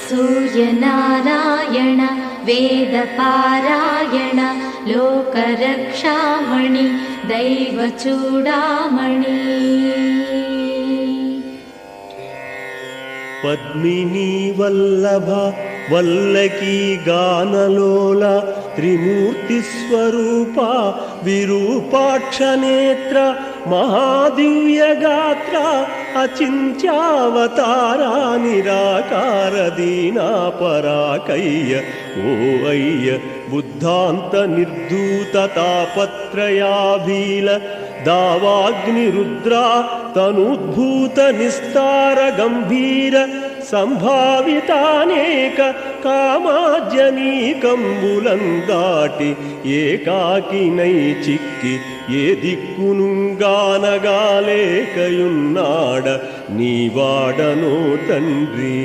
सूर्यनारायण वेदपारायण लोकरक्षामणि दैवचूडामणि पद्मिनी वल्लभ वल्लकी गानलोल त्रिमूर्तिस्वरूपा विरूपाक्षनेत्र महादिव्यगात्र अचिन्त्यावतारा निराकार दीनापराकय्य ओ अय्य बुद्धान्त निर्धूत तापत्रयाभील दावाग्निरुद्रा तनुद्भूत निस्तार गंभीर संभावितानेक कामाजनीकंबुलंदाटि ఏకాకినై చిక్కి ఏ దిక్కునుగానగాలేకయున్నాడ నీవాడనో తండ్రి.